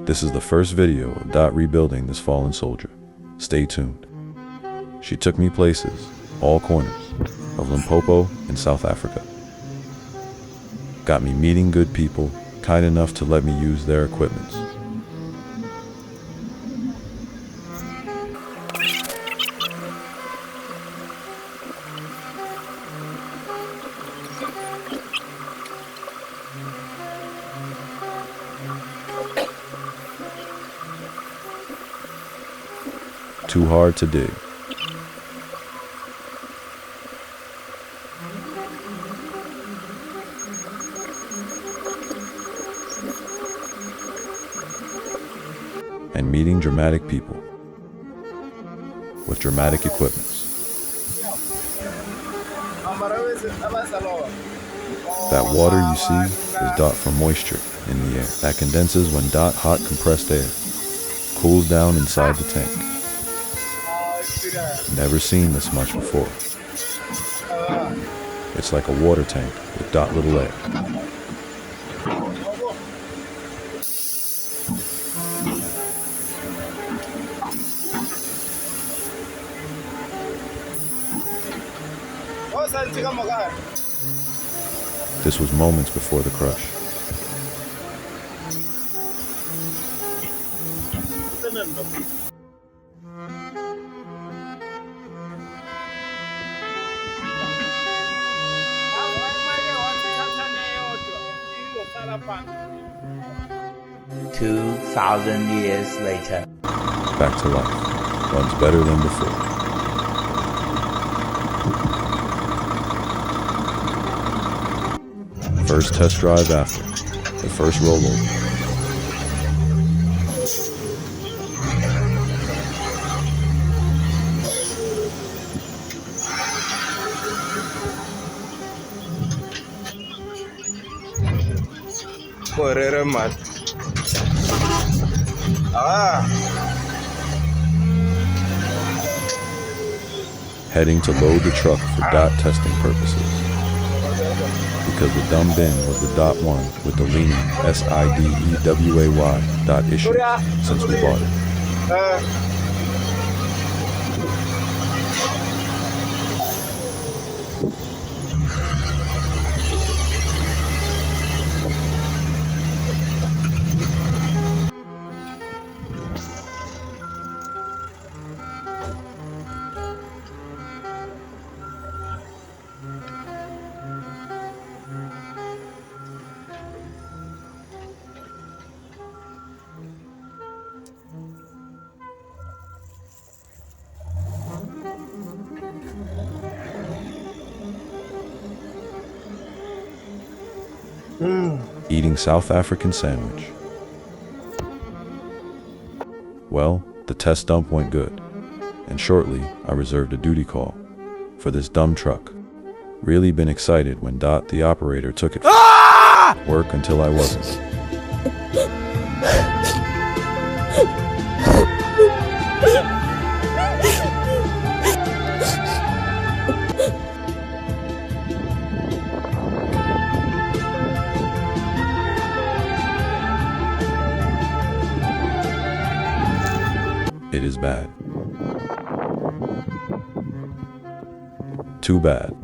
This is the first video of Dot rebuilding this fallen soldier. Stay tuned. She took me places, all corners, of Limpopo in South Africa. Got me meeting good people, kind enough to let me use their equipment. Too hard to dig. And meeting dramatic people with dramatic equipments. That water you see is Dot from moisture in the air that condenses when Dot hot compressed air cools down inside the tank. Never seen this much before. It's like a water tank with Dot little air. This was moments before the crush. $2,000 years later. Back to life. Runs better than before. First test drive after the first rollover. Heading to load the truck for Dot testing purposes. Because the dumb bin was the Dot one with the leaning SIDEWAY Dot issue since we bought it. Eating South African sandwich. Well, the test dump went good, and shortly I reserved a duty call for this dumb truck. Really been excited when Dot, the operator, took it work until I wasn't. It is bad. Too bad.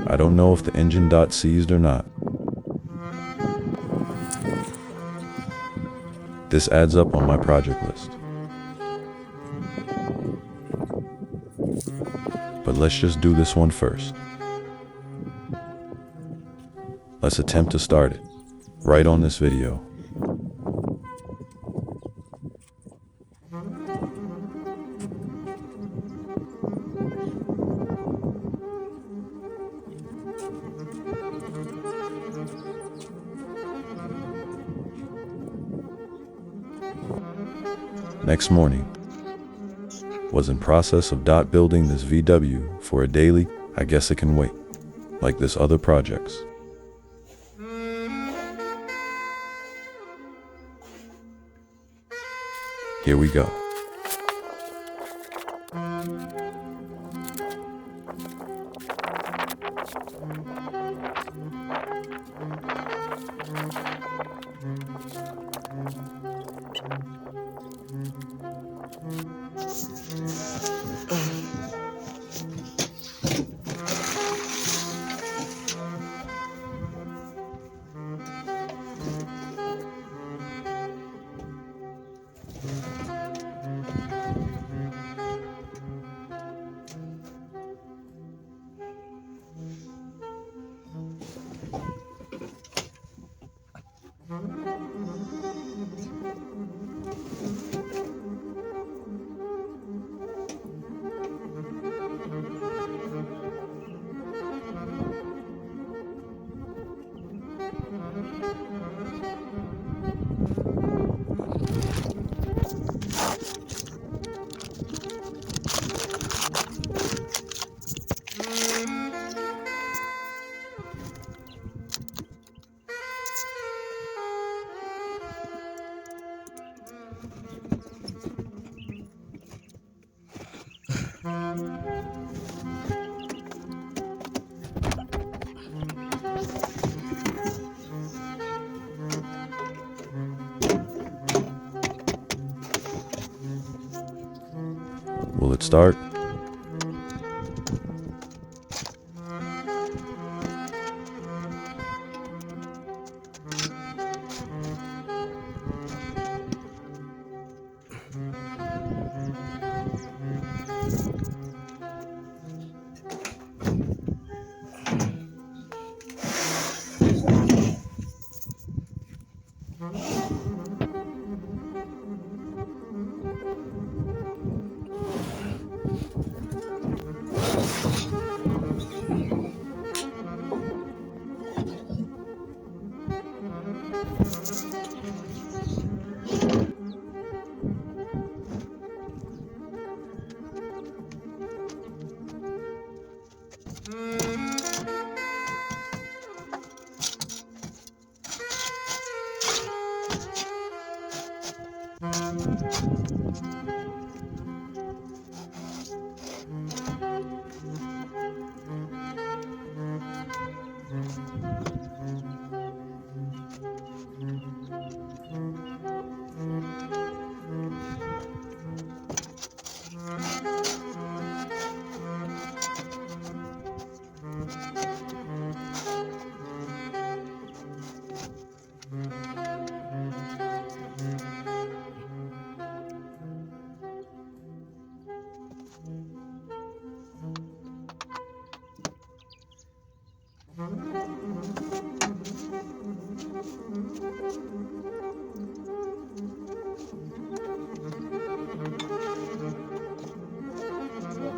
I don't know if the engine Dot seized or not. This adds up on my project list. But let's just do this one first. Let's attempt to start it right on this video. Next morning, was in process of Dot building this VW for a daily, I guess it can wait, like this other projects. Here we go. start?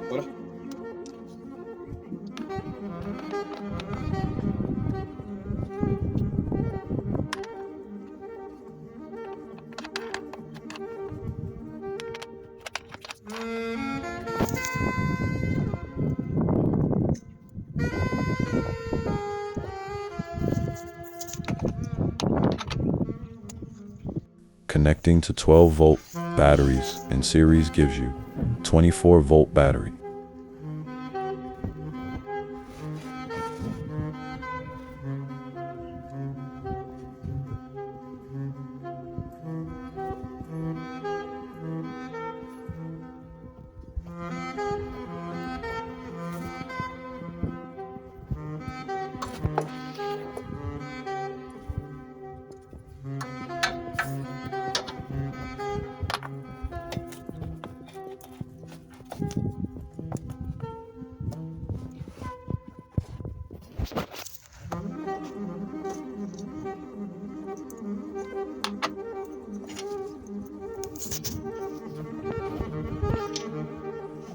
Hola. Connecting to 12-volt batteries in series gives you 24-volt battery.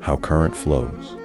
How current flows.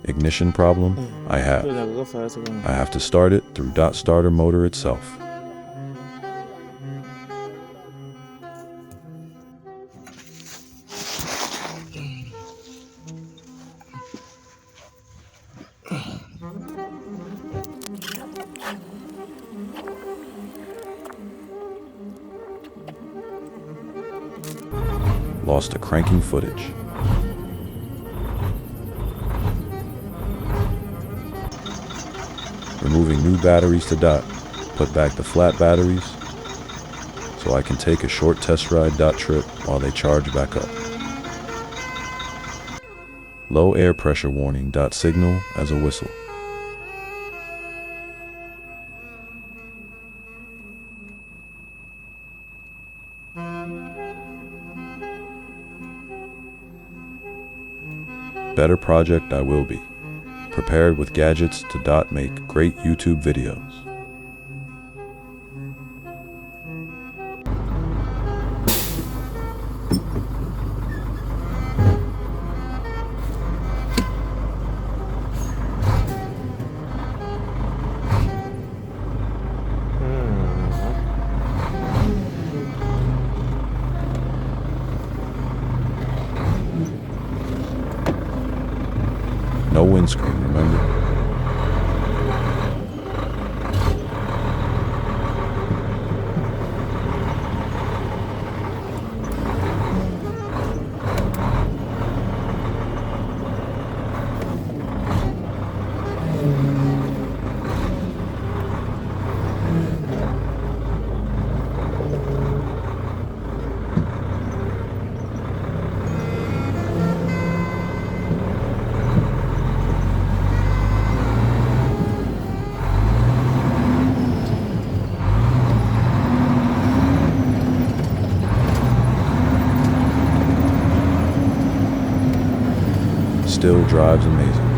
Ignition problem? I have. 对两个发这个 I have to start it through dot starter motor itself. Lost to cranking footage. Removing new batteries to dot. Put back the flat batteries so I can take a short test ride dot trip while they charge back up. Low air pressure warning dot signal as a whistle. Better project I will be. Prepared with gadgets to dot make great YouTube videos. No windscreen, remember? Still drives amazing.